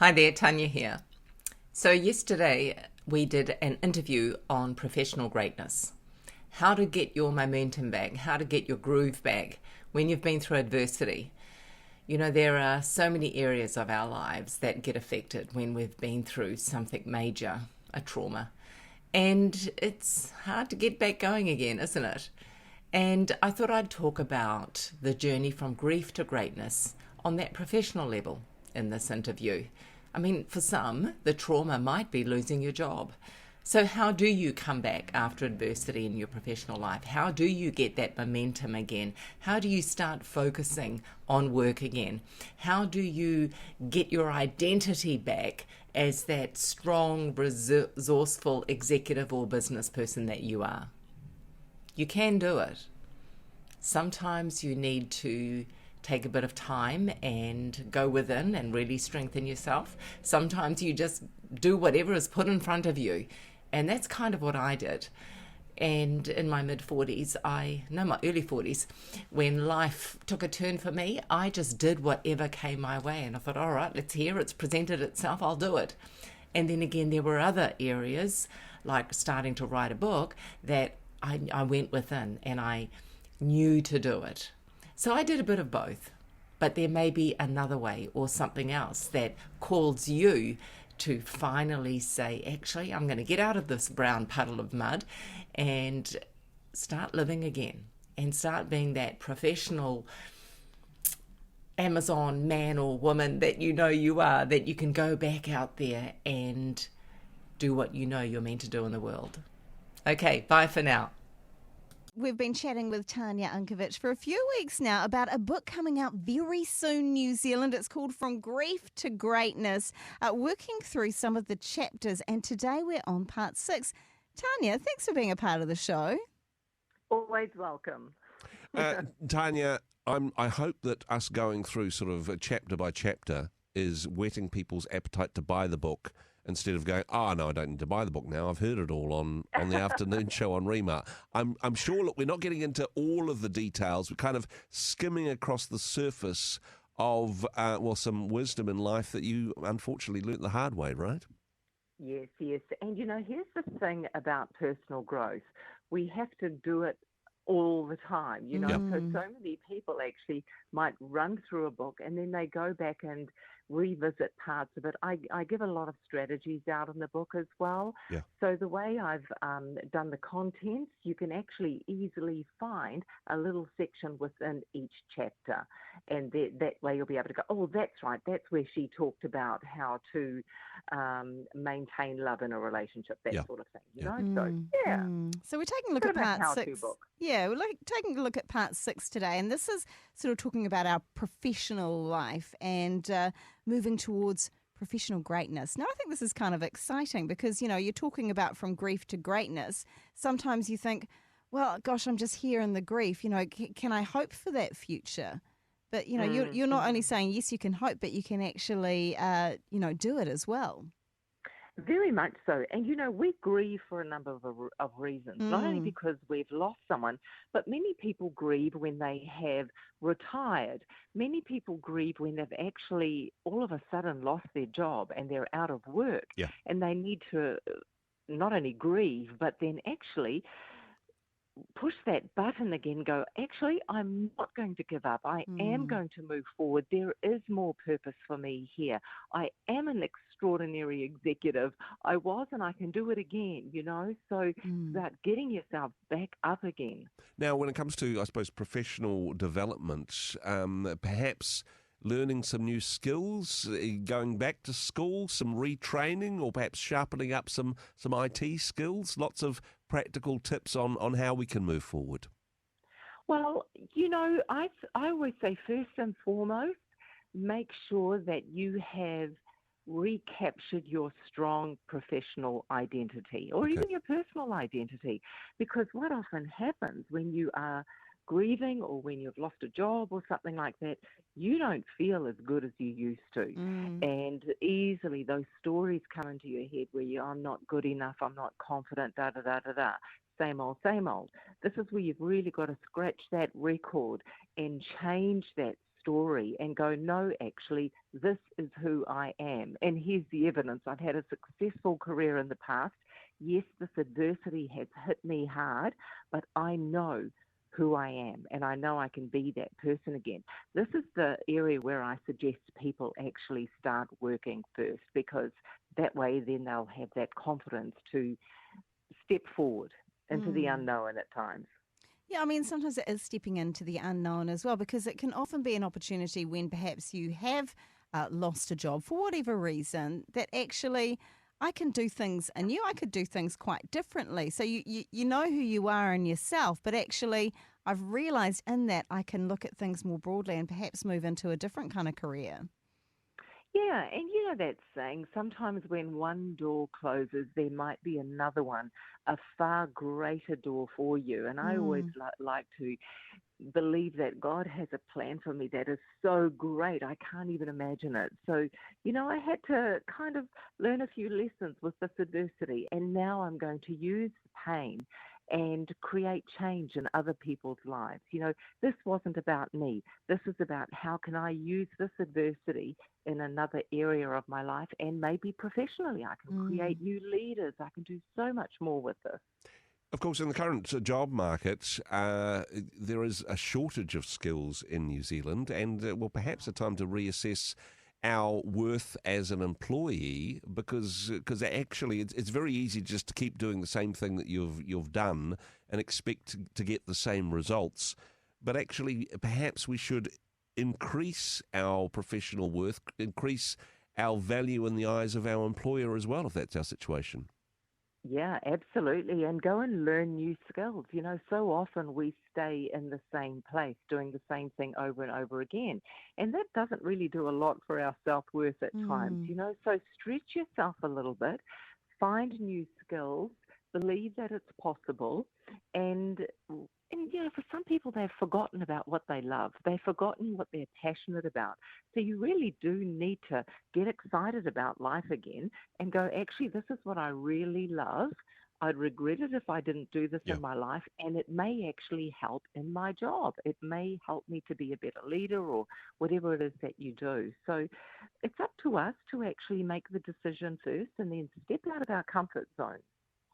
Hi there, Tanya here. So, yesterday we did an interview on professional greatness. How to get your momentum back, how to get your groove back when you've been through adversity. You know, there are so many areas of our lives that get affected when we've been through something major, a trauma. And it's hard to get back going again, isn't it? And I thought I'd talk about the journey from grief to greatness on that professional level in this interview. I mean, for some, the trauma might be losing your job. So, how do you come back after adversity in your professional life? How do you get that momentum again? How do you start focusing on work again? How do you get your identity back as that strong, resourceful executive or business person that you are? You can do it. Sometimes you need to take a bit of time and go within and really strengthen yourself. Sometimes you just do whatever is put in front of you. And that's kind of what I did. And in my mid-40s, my early 40s, when life took a turn for me, I just did whatever came my way. And I thought, all right, let's hear it's presented itself, I'll do it. And then again, there were other areas, like starting to write a book, that I went within and I knew to do it. So I did a bit of both, but there may be another way or something else that calls you to finally say, actually, I'm going to get out of this brown puddle of mud and start living again and start being that professional Amazon man or woman that you know you are, that you can go back out there and do what you know you're meant to do in the world. Okay, bye for now. We've been chatting with Tanya Unkovich for a few weeks now about a book coming out very soon, New Zealand. It's called From Grief to Greatness, working through some of the chapters. And today we're on part 6. Tanya, thanks for being a part of the show. Always welcome. Tanya, I hope that us going through sort of chapter by chapter is whetting people's appetite to buy the book instead of going, oh, no, I don't need to buy the book now. I've heard it all on the afternoon show on Rema. I'm sure, look, we're not getting into all of the details. We're kind of skimming across the surface of, some wisdom in life that you unfortunately learnt the hard way, right? Yes. And, here's the thing about personal growth. We have to do it all the time, So many people actually might run through a book and then they go back and revisit parts of it. I give a lot of strategies out in the book as well. Yeah. So the way I've done the contents, you can actually easily find a little section within each chapter. And that way you'll be able to go, oh, that's right. That's where she talked about how to maintain love in a relationship, that sort of thing, So, yeah. So we're taking a look at part 6. Book. Yeah, we're taking a look at part 6 today. And this is sort of talking about our professional life and moving towards professional greatness. Now, I think this is kind of exciting because, you're talking about from grief to greatness. Sometimes you think, well, gosh, I'm just here in the grief. Can I hope for that future? But, you're not only saying, yes, you can hope, but you can actually, do it as well. Very much so. And, we grieve for a number of reasons, not only because we've lost someone, but many people grieve when they have retired. Many people grieve when they've actually all of a sudden lost their job and they're out of work. Yeah. And they need to not only grieve, but then actually push that button again, go, actually, I'm not going to give up. I am going to move forward. There is more purpose for me here. I am an extraordinary executive. I was, and I can do it again, So about getting yourself back up again. Now, when it comes to, I suppose, professional development, perhaps learning some new skills, going back to school, some retraining, or perhaps sharpening up some IT skills, lots of practical tips on how we can move forward. Well, I always say first and foremost, make sure that you have recaptured your strong professional identity or even your personal identity, because what often happens when you are grieving or when you've lost a job or something like that, you don't feel as good as you used to. And easily those stories come into your head where I'm not good enough, I'm not confident, da-da-da-da-da. Same old. This is where you've really got to scratch that record and change that story and go, no, actually, this is who I am. And here's the evidence. I've had a successful career in the past. Yes, this adversity has hit me hard, but I know who I am, and I know I can be that person again. This is the area where I suggest people actually start working first, because that way then they'll have that confidence to step forward into the unknown at times. Yeah, I mean, sometimes it is stepping into the unknown as well, because it can often be an opportunity when perhaps you have lost a job for whatever reason, that actually I can do things anew. I could do things quite differently. So you know who you are in yourself, but actually I've realised in that I can look at things more broadly and perhaps move into a different kind of career. Yeah, and you know that saying, sometimes when one door closes, there might be another one, a far greater door for you. And I always like to believe that God has a plan for me that is so great, I can't even imagine it. So, you know, I had to kind of learn a few lessons with this adversity, and now I'm going to use the pain and create change in other people's lives. You know, this wasn't about me. This is about how can I use this adversity in another area of my life, and maybe professionally. I can create new leaders. I can do so much more with this. Of course, in the current job market, there is a shortage of skills in New Zealand, and well, perhaps a time to reassess our worth as an employee, because actually it's very easy just to keep doing the same thing that you've done and expect to get the same results. But actually, perhaps we should increase our professional worth, increase our value in the eyes of our employer as well, if that's our situation. Yeah, absolutely. And go and learn new skills. You know, so often we stay in the same place doing the same thing over and over again. And that doesn't really do a lot for our self-worth at times, you know. So stretch yourself a little bit, find new skills, believe that it's possible, and you know, for some people, they've forgotten about what they love. They've forgotten what they're passionate about. So you really do need to get excited about life again and go, actually, this is what I really love. I'd regret it if I didn't do this Yeah. in my life, and it may actually help in my job. It may help me to be a better leader or whatever it is that you do. So it's up to us to actually make the decision first and then step out of our comfort zone.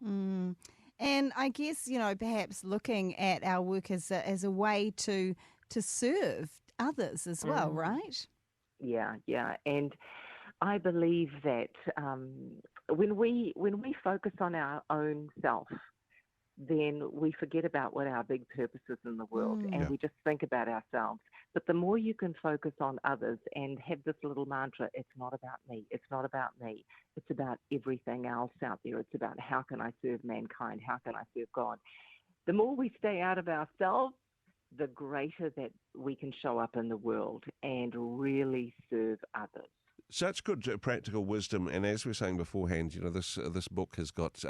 Mm. And I guess, you know, perhaps looking at our work as a way to serve others as well, right? Yeah. And I believe that when we focus on our own self, then we forget about what our big purpose is in the world, and Yeah. we just think about ourselves. But the more you can focus on others and have this little mantra, it's not about me, it's not about me, it's about everything else out there. It's about how can I serve mankind, how can I serve God. The more we stay out of ourselves, the greater that we can show up in the world and really serve others. Such good practical wisdom, and as we were saying beforehand, you know, this book has got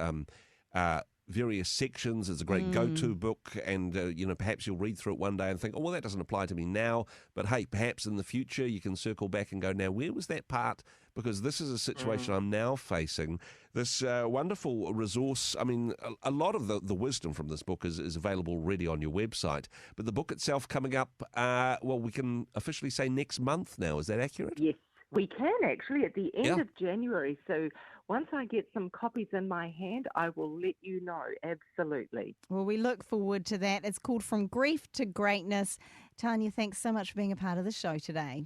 various sections. It's a great go-to book, and you know, perhaps you'll read through it one day and think, oh, well, that doesn't apply to me now, but hey, perhaps in the future you can circle back and go, now, where was that part? Because this is a situation I'm now facing. This wonderful resource, I mean, a lot of the wisdom from this book is available already on your website, but the book itself coming up, well, we can officially say next month now. Is that accurate? Yes, we can actually at the end Yeah. of January. So once I get some copies in my hand, I will let you know. Absolutely. Well, we look forward to that. It's called From Grief to Greatness. Tanya, thanks so much for being a part of the show today.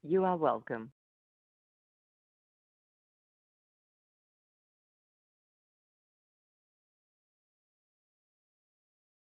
You are welcome.